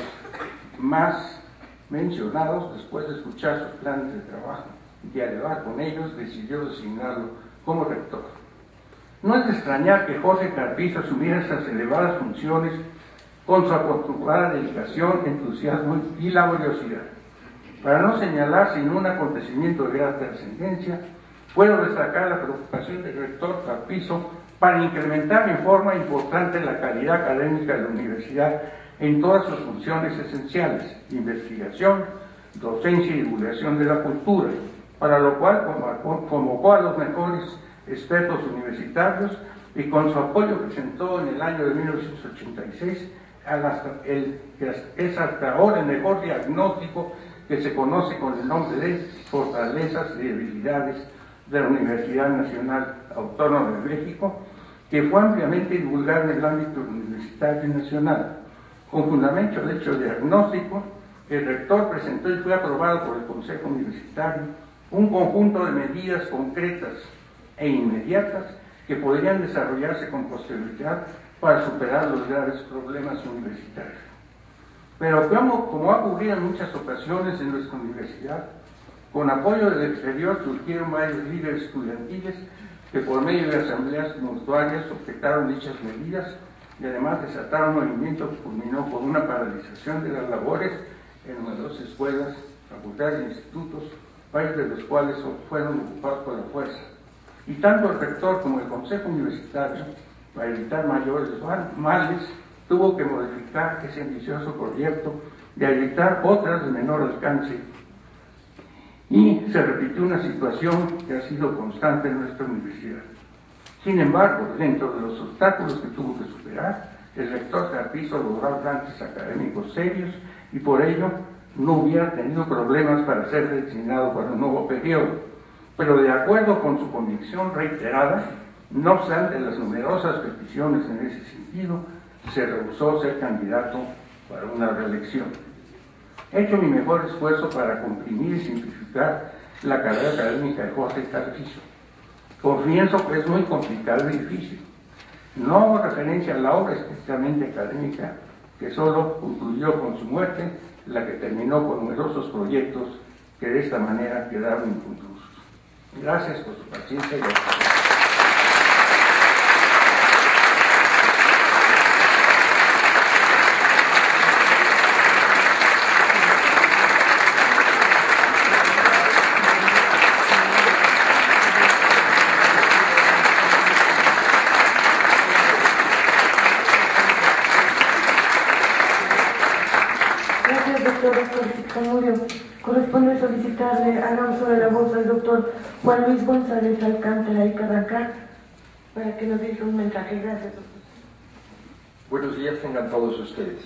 más mencionados, después de escuchar sus planes de trabajo y dialogar con ellos, decidió designarlo como rector. No es de extrañar que Jorge Carpizo asumiera esas elevadas funciones con su acostumbrada dedicación, entusiasmo y laboriosidad. Para no señalar sin un acontecimiento de gran trascendencia, puedo destacar la preocupación del rector Carpizo para incrementar en forma importante la calidad académica de la universidad en todas sus funciones esenciales: investigación, docencia y divulgación de la cultura, para lo cual convocó a los mejores expertos universitarios y con su apoyo presentó en el año de 1986 es hasta ahora el mejor diagnóstico que se conoce con el nombre de Fortalezas y Debilidades de la Universidad Nacional Autónoma de México, que fue ampliamente divulgado en el ámbito universitario y nacional. Con fundamento de dicho diagnóstico, el rector presentó y fue aprobado por el Consejo Universitario un conjunto de medidas concretas e inmediatas que podrían desarrollarse con posterioridad para superar los graves problemas universitarios. Pero como ha ocurrido en muchas ocasiones en nuestra universidad, con apoyo del exterior surgieron varios líderes estudiantiles que por medio de asambleas tumultuarias objetaron dichas medidas y además desataron un movimiento que culminó con una paralización de las labores en numerosas escuelas, facultades e institutos, varios de los cuales fueron ocupados por la fuerza. Y tanto el rector como el Consejo Universitario, para evitar mayores males, tuvo que modificar ese ambicioso proyecto de habilitar otras de menor alcance, y se repitió una situación que ha sido constante en nuestra universidad. Sin embargo, dentro de los obstáculos que tuvo que superar, el rector Carpizo logró avances académicos serios y por ello no hubiera tenido problemas para ser designado para un nuevo periodo. Pero de acuerdo con su convicción reiterada, no obstante las numerosas peticiones en ese sentido, se rehusó ser candidato para una reelección. He hecho mi mejor esfuerzo para comprimir y simplificar la carrera académica de Jorge Carpizo. Confieso que es muy complicado y difícil. No hago referencia a la obra estrictamente académica, que solo concluyó con su muerte, la que terminó con numerosos proyectos que de esta manera quedaron inconclusos. Gracias por su paciencia y atención.
Corresponde solicitarle haga uso de la voz al doctor Juan Luis González Alcántara y Carranca para que nos diga un mensaje. Gracias, doctor.
Buenos días tengan todos ustedes.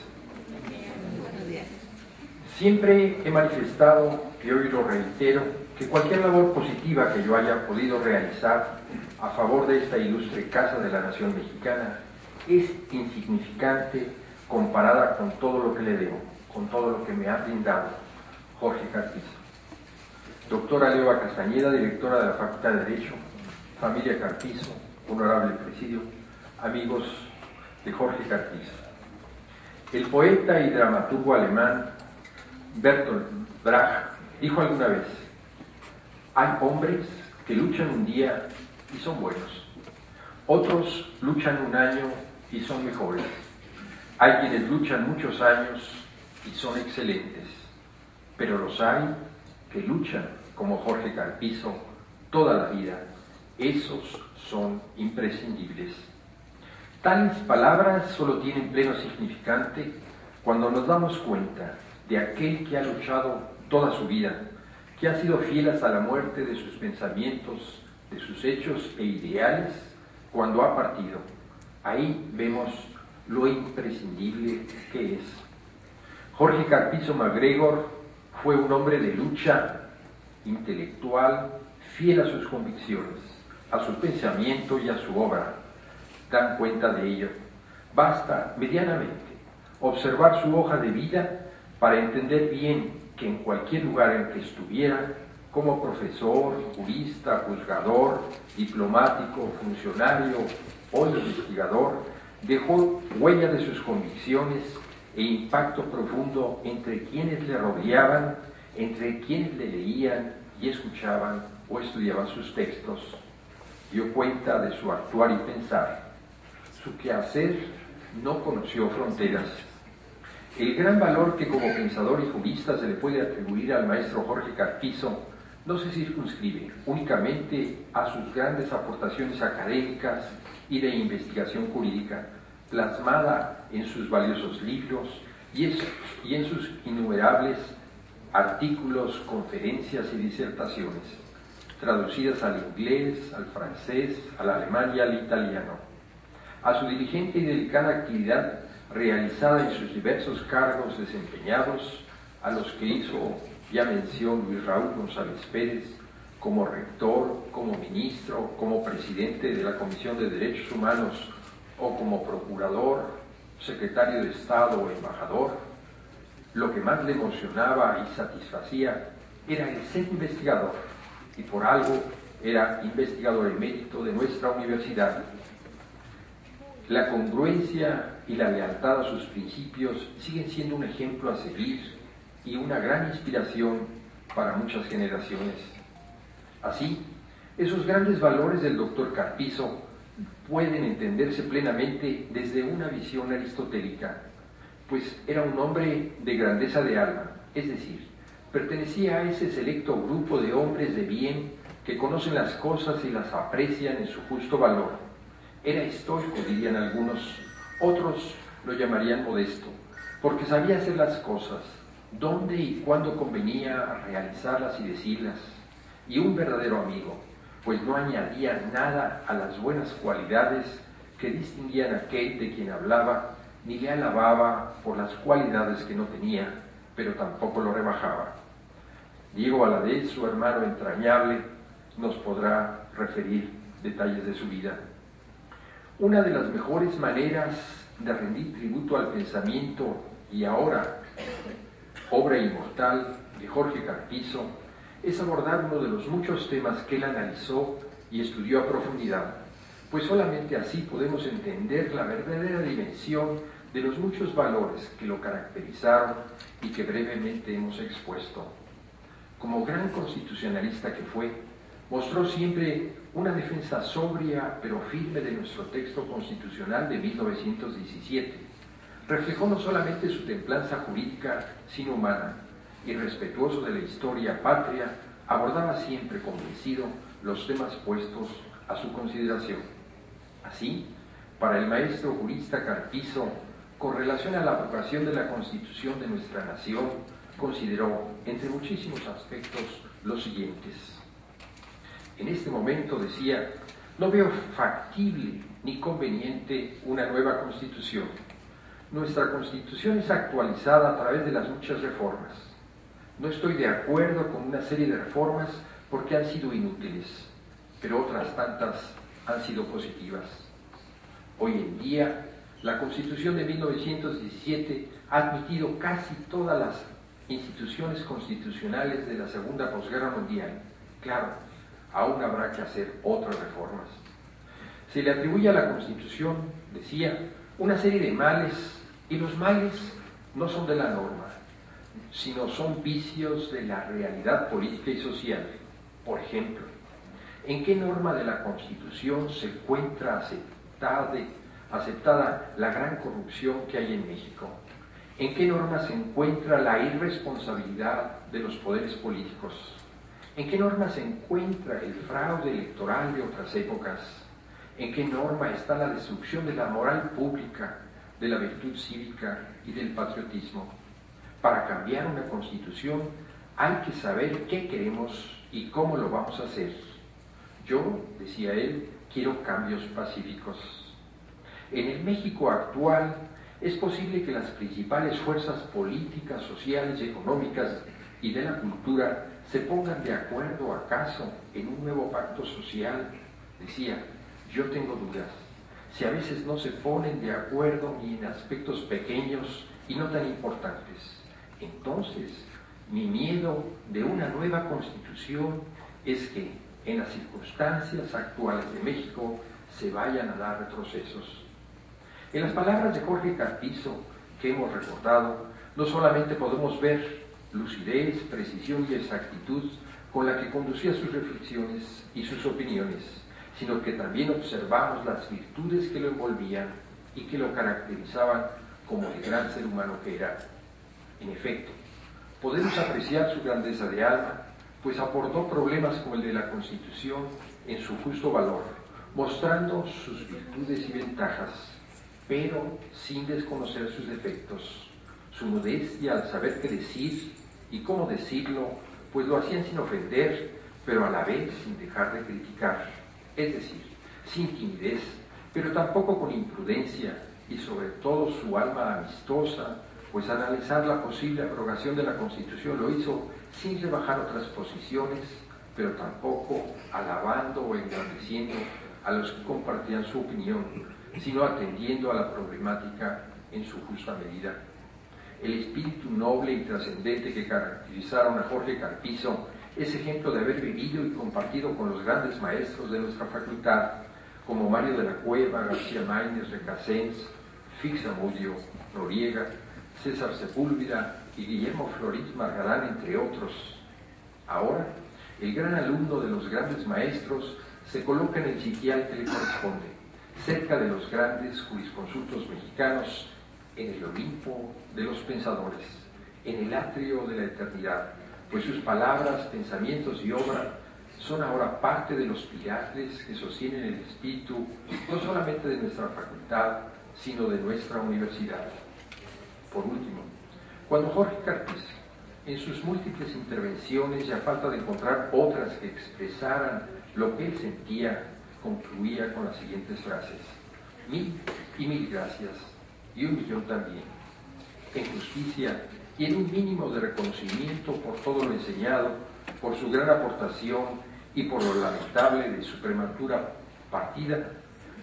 Siempre he manifestado, y hoy lo reitero, que cualquier labor positiva que yo haya podido realizar a favor de esta ilustre Casa de la Nación Mexicana es insignificante comparada con todo lo que le debo, con todo lo que me ha brindado Jorge Carpizo. Doctora Leoba Castañeda, directora de la Facultad de Derecho, familia Carpizo, honorable presidio, amigos de Jorge Carpizo. El poeta y dramaturgo alemán Bertolt Brecht dijo alguna vez: hay hombres que luchan un día y son buenos, otros luchan un año y son mejores, hay quienes luchan muchos años y son excelentes, pero los hay que luchan como Jorge Carpizo toda la vida. Esos son imprescindibles. Tales palabras solo tienen pleno significante cuando nos damos cuenta de aquel que ha luchado toda su vida, que ha sido fiel hasta la muerte de sus pensamientos, de sus hechos e ideales cuando ha partido. Ahí vemos lo imprescindible que es. Jorge Carpizo MacGregor fue un hombre de lucha intelectual, fiel a sus convicciones, a su pensamiento y a su obra. Dan cuenta de ello. Basta, medianamente, observar su hoja de vida para entender bien que en cualquier lugar en que estuviera, como profesor, jurista, juzgador, diplomático, funcionario o investigador, dejó huella de sus convicciones e impacto profundo entre quienes le rodeaban, entre quienes le leían y escuchaban o estudiaban sus textos. Dio cuenta de su actuar y pensar. Su quehacer no conoció fronteras. El gran valor que como pensador y jurista se le puede atribuir al maestro Jorge Carpizo no se circunscribe únicamente a sus grandes aportaciones académicas y de investigación jurídica, plasmada en sus valiosos libros y en sus innumerables artículos, conferencias y disertaciones, traducidas al inglés, al francés, al alemán y al italiano. A su diligente y delicada actividad realizada en sus diversos cargos desempeñados, a los que hizo ya mención Luis Raúl González Pérez, como rector, como ministro, como presidente de la Comisión de Derechos Humanos o como procurador, secretario de Estado o embajador, lo que más le emocionaba y satisfacía era el ser investigador, y por algo era investigador emérito de nuestra universidad. La congruencia y la lealtad a sus principios siguen siendo un ejemplo a seguir y una gran inspiración para muchas generaciones. Así, esos grandes valores del doctor Carpizo pueden entenderse plenamente desde una visión aristotélica, pues era un hombre de grandeza de alma, es decir, pertenecía a ese selecto grupo de hombres de bien que conocen las cosas y las aprecian en su justo valor. Era estoico, dirían algunos, otros lo llamarían modesto, porque sabía hacer las cosas, dónde y cuándo convenía realizarlas y decirlas, y un verdadero amigo, pues no añadía nada a las buenas cualidades que distinguían a aquel de quien hablaba, ni le alababa por las cualidades que no tenía, pero tampoco lo rebajaba. Diego Valadez, su hermano entrañable, nos podrá referir detalles de su vida. Una de las mejores maneras de rendir tributo al pensamiento y ahora obra inmortal de Jorge Carpizo es abordar uno de los muchos temas que él analizó y estudió a profundidad, pues solamente así podemos entender la verdadera dimensión de los muchos valores que lo caracterizaron y que brevemente hemos expuesto. Como gran constitucionalista que fue, mostró siempre una defensa sobria pero firme de nuestro texto constitucional de 1917. Reflejó no solamente su templanza jurídica, sino humana, y respetuoso de la historia patria, abordaba siempre convencido los temas puestos a su consideración. Así, para el maestro jurista Carpizo, con relación a la aprobación de la Constitución de nuestra nación, consideró, entre muchísimos aspectos, los siguientes. En este momento, decía, no veo factible ni conveniente una nueva Constitución. Nuestra Constitución es actualizada a través de las muchas reformas. No estoy de acuerdo con una serie de reformas porque han sido inútiles, pero otras tantas han sido positivas. Hoy en día, la Constitución de 1917 ha admitido casi todas las instituciones constitucionales de la Segunda Posguerra Mundial. Claro, aún habrá que hacer otras reformas. Se le atribuye a la Constitución, decía, una serie de males, y los males no son de la norma, sino son vicios de la realidad política y social. Por ejemplo, ¿en qué norma de la Constitución se encuentra aceptada la gran corrupción que hay en México? ¿En qué norma se encuentra la irresponsabilidad de los poderes políticos? ¿En qué norma se encuentra el fraude electoral de otras épocas? ¿En qué norma está la destrucción de la moral pública, de la virtud cívica y del patriotismo? Para cambiar una constitución hay que saber qué queremos y cómo lo vamos a hacer. Yo, decía él, quiero cambios pacíficos. En el México actual es posible que las principales fuerzas políticas, sociales y económicas y de la cultura se pongan de acuerdo acaso en un nuevo pacto social. Decía, yo tengo dudas. Si a veces no se ponen de acuerdo ni en aspectos pequeños y no tan importantes, entonces mi miedo de una nueva constitución es que en las circunstancias actuales de México se vayan a dar retrocesos. En las palabras de Jorge Carpizo que hemos recordado, no solamente podemos ver lucidez, precisión y exactitud con la que conducía sus reflexiones y sus opiniones, sino que también observamos las virtudes que lo envolvían y que lo caracterizaban como el gran ser humano que era. En efecto, podemos apreciar su grandeza de alma, pues aportó problemas como el de la Constitución en su justo valor, mostrando sus virtudes y ventajas, pero sin desconocer sus defectos. Su modestia al saber qué decir y cómo decirlo, pues lo hacían sin ofender, pero a la vez sin dejar de criticar, es decir, sin timidez, pero tampoco con imprudencia, y sobre todo su alma amistosa, pues al analizar la posible abrogación de la Constitución lo hizo sin rebajar otras posiciones, pero tampoco alabando o engrandeciendo a los que compartían su opinión, sino atendiendo a la problemática en su justa medida. El espíritu noble y trascendente que caracterizaron a Jorge Carpizo es ejemplo de haber vivido y compartido con los grandes maestros de nuestra facultad, como Mario de la Cueva, García Máinez, Recasens, Fixamudio, Noriega, César Sepúlveda y Guillermo Florís Margarán, entre otros. Ahora, el gran alumno de los grandes maestros se coloca en el sitial que le corresponde, cerca de los grandes jurisconsultos mexicanos, en el Olimpo de los pensadores, en el atrio de la eternidad, pues sus palabras, pensamientos y obra son ahora parte de los pilares que sostienen el espíritu no solamente de nuestra facultad, sino de nuestra universidad. Por último, cuando Jorge Carpizo, en sus múltiples intervenciones y a falta de encontrar otras que expresaran lo que él sentía, concluía con las siguientes frases: 1000 y 1000 gracias, y 1.000.000 también, en justicia y en un mínimo de reconocimiento por todo lo enseñado, por su gran aportación y por lo lamentable de su prematura partida,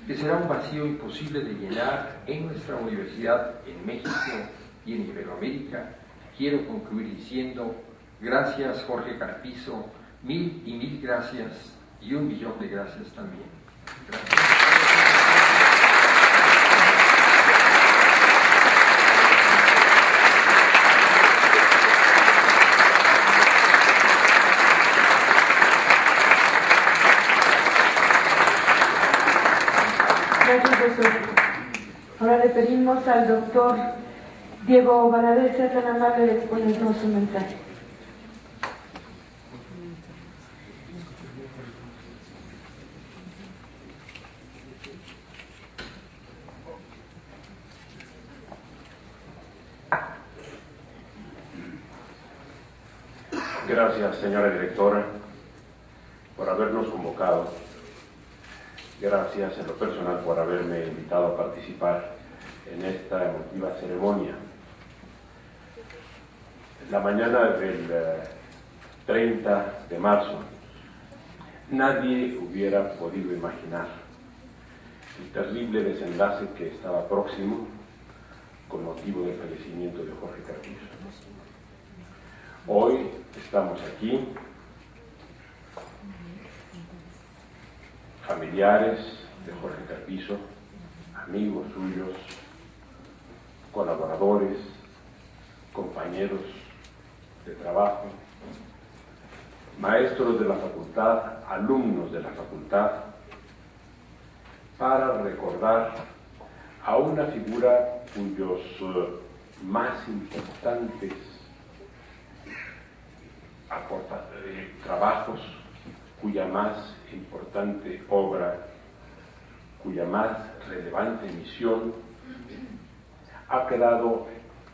que será un vacío imposible de llenar en nuestra universidad en México y en Iberoamérica. Quiero concluir diciendo: gracias Jorge Carpizo, 1000 y 1000 gracias, y 1.000.000 de gracias también. Gracias.
Gracias, doctor. Ahora le pedimos al doctor Diego Valadez sea tan amable de exponernos su mensaje.
Gracias, señora directora, por habernos convocado. Gracias en lo personal por haberme invitado a participar en esta emotiva ceremonia. La mañana del 30 de marzo, nadie hubiera podido imaginar el terrible desenlace que estaba próximo con motivo del fallecimiento de Jorge Carpizo. Hoy estamos aquí, familiares de Jorge Carpizo, amigos suyos, colaboradores, compañeros de trabajo, maestros de la facultad, alumnos de la facultad, para recordar a una figura cuyos más importantes trabajos, cuya más importante obra, cuya más relevante misión ha quedado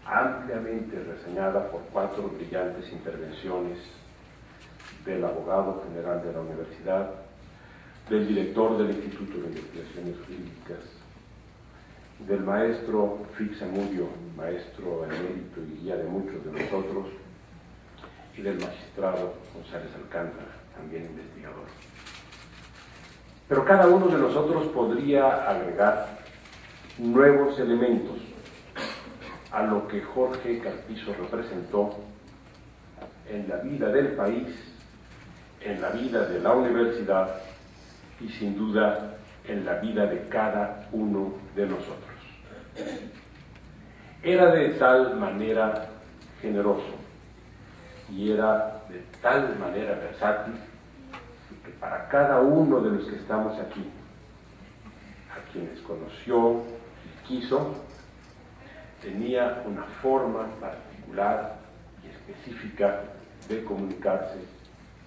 ampliamente reseñada por 4 brillantes intervenciones del abogado general de la universidad, del director del Instituto de Investigaciones Jurídicas, del maestro Fix Zamudio, maestro emérito y guía de muchos de nosotros, y del magistrado González Alcántara, también investigador. Pero cada uno de nosotros podría agregar nuevos elementos a lo que Jorge Carpizo representó en la vida del país, en la vida de la universidad y sin duda en la vida de cada uno de nosotros. Era de tal manera generoso y era de tal manera versátil que para cada uno de los que estamos aquí, a quienes conoció y quiso, tenía una forma particular y específica de comunicarse,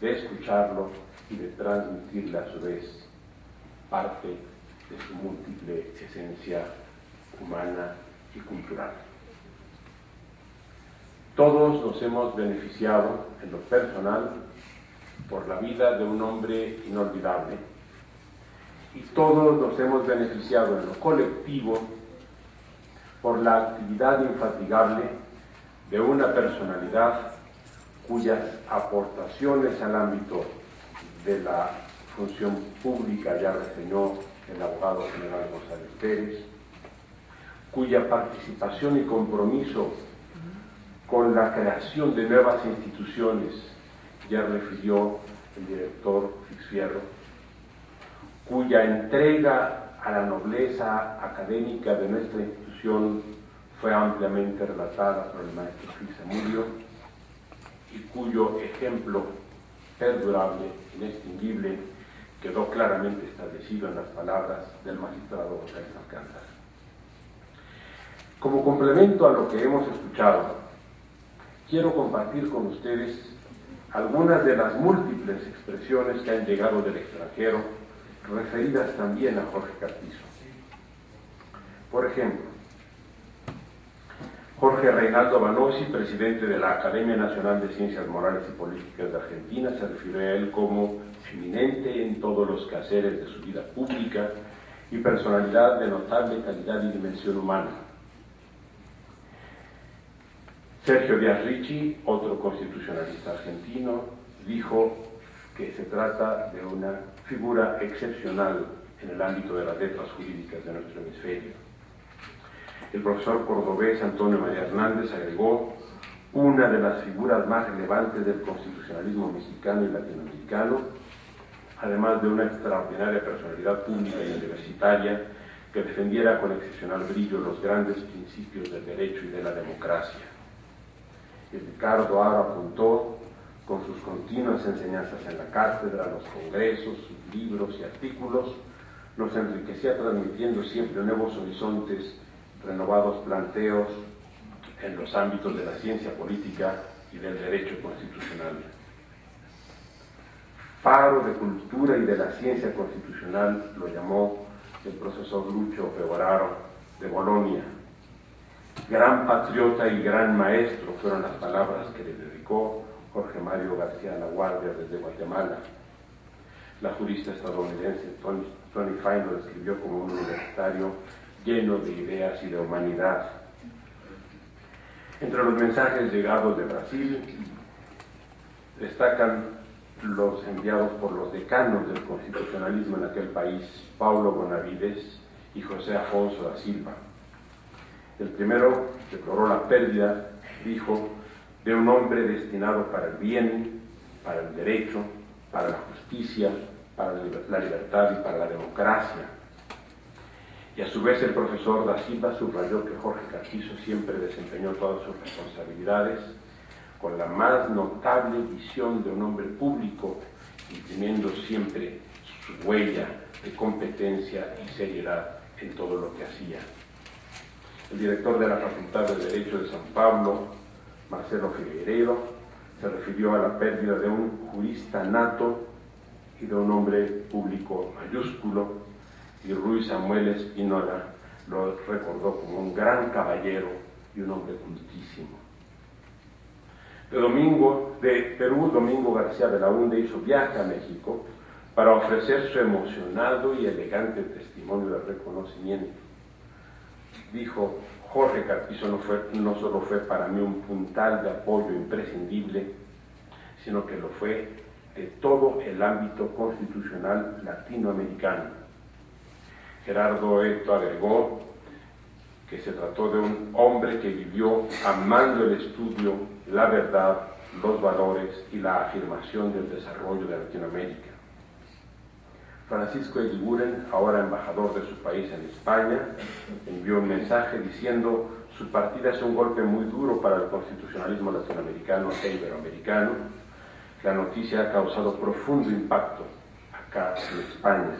de escucharlo y de transmitirle a su vez parte de su múltiple esencia humana y cultural. Todos nos hemos beneficiado en lo personal por la vida de un hombre inolvidable y todos nos hemos beneficiado en lo colectivo por la actividad infatigable de una personalidad cuyas aportaciones al ámbito de la función pública ya reseñó el abogado general González Pérez, cuya participación y compromiso con la creación de nuevas instituciones ya refirió el director Fix Fierro, cuya entrega a la nobleza académica de nuestra institución fue ampliamente relatada por el maestro Fix Zamudio y cuyo ejemplo perdurable, inextinguible, quedó claramente establecido en las palabras del magistrado González Alcántara. Como complemento a lo que hemos escuchado, quiero compartir con ustedes algunas de las múltiples expresiones que han llegado del extranjero, referidas también a Jorge Carpizo. Por ejemplo, Jorge Reinaldo Vanosi, presidente de la Academia Nacional de Ciencias Morales y Políticas de Argentina, se refirió a él como eminente en todos los quehaceres de su vida pública y personalidad de notable calidad y dimensión humana. Sergio Díaz Ricci, otro constitucionalista argentino, dijo que se trata de una figura excepcional en el ámbito de las letras jurídicas de nuestro hemisferio. El profesor cordobés Antonio María Hernández agregó: una de las figuras más relevantes del constitucionalismo mexicano y latinoamericano, además de una extraordinaria personalidad pública y universitaria que defendiera con excepcional brillo los grandes principios del derecho y de la democracia. Y Ricardo Aro apuntó, con sus continuas enseñanzas en la cátedra, los congresos, sus libros y artículos, nos enriquecía transmitiendo siempre nuevos horizontes, renovados planteos en los ámbitos de la ciencia política y del derecho constitucional. Faro de cultura y de la ciencia constitucional lo llamó el profesor Lucio Pevoraro de Bolonia. Gran patriota y gran maestro fueron las palabras que le dedicó Jorge Mario García Laguardia desde Guatemala. La jurista estadounidense Tony Fine lo describió como un universitario lleno de ideas y de humanidad. Entre los mensajes llegados de Brasil destacan los enviados por los decanos del constitucionalismo en aquel país, Paulo Bonavides y José Afonso da Silva. El primero deploró la pérdida, dijo, de un hombre destinado para el bien, para el derecho, para la justicia, para la libertad y para la democracia. Y a su vez el profesor da Silva subrayó que Jorge Carpizo siempre desempeñó todas sus responsabilidades con la más notable visión de un hombre público, imprimiendo siempre su huella de competencia y seriedad en todo lo que hacía. El director de la Facultad de Derecho de San Pablo, Marcelo Figueiredo, se refirió a la pérdida de un jurista nato y de un hombre público mayúsculo, y Ruiz Samuel Espínola lo recordó como un gran caballero y un hombre cultísimo. De Perú, Domingo García Belaúnde hizo viaje a México para ofrecer su emocionado y elegante testimonio de reconocimiento. Dijo, Jorge Carpizo no solo fue para mí un puntal de apoyo imprescindible, sino que lo fue de todo el ámbito constitucional latinoamericano. Gerardo Eto agregó que se trató de un hombre que vivió amando el estudio, la verdad, los valores y la afirmación del desarrollo de Latinoamérica. Francisco Eguiguren, ahora embajador de su país en España, envió un mensaje diciendo: su partida es un golpe muy duro para el constitucionalismo latinoamericano e iberoamericano. La noticia ha causado profundo impacto acá en España.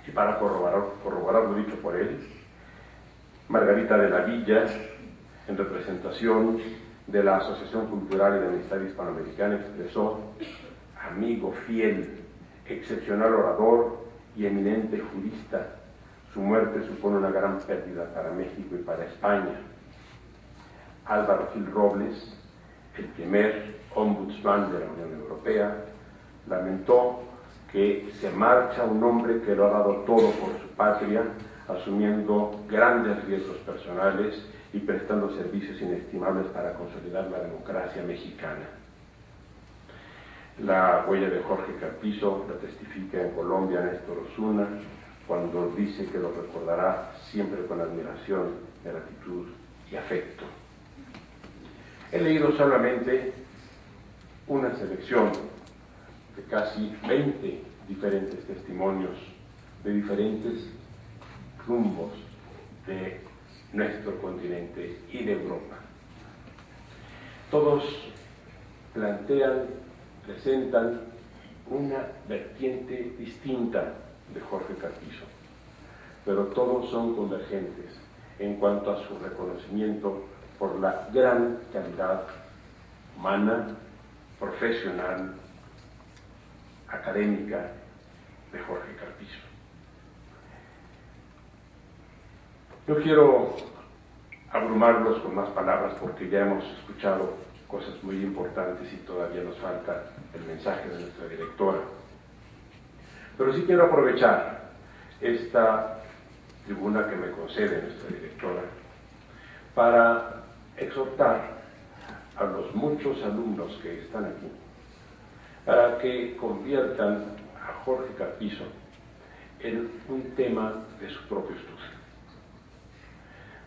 Y para corroborar lo dicho por él, Margarita de la Villa, en representación de la Asociación Cultural y de Amistad Hispanoamericana, expresó: amigo fiel, excepcional orador y eminente jurista, su muerte supone una gran pérdida para México y para España. Álvaro Gil Robles, el primer ombudsman de la Unión Europea, lamentó que se marcha un hombre que lo ha dado todo por su patria, asumiendo grandes riesgos personales y prestando servicios inestimables para consolidar la democracia mexicana. La huella de Jorge Carpizo la testifica en Colombia Néstor Osuna, cuando dice que lo recordará siempre con admiración, gratitud y afecto. He leído solamente una selección de casi 20 diferentes testimonios de diferentes rumbos de nuestro continente y de Europa. Todos presentan una vertiente distinta de Jorge Carpizo, pero todos son convergentes en cuanto a su reconocimiento por la gran calidad humana, profesional, académica de Jorge Carpizo. No quiero abrumarlos con más palabras porque ya hemos escuchado cosas muy importantes y todavía nos falta el mensaje de nuestra directora. Pero sí quiero aprovechar esta tribuna que me concede nuestra directora para exhortar a los muchos alumnos que están aquí para que conviertan a Jorge Carpizo en un tema de su propio estudio.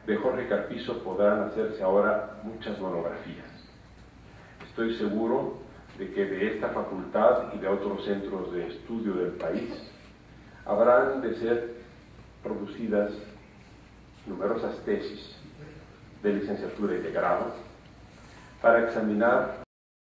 De Jorge Carpizo podrán hacerse ahora muchas monografías. Estoy seguro de que de esta facultad y de otros centros de estudio del país habrán de ser producidas numerosas tesis de licenciatura y de grado para examinar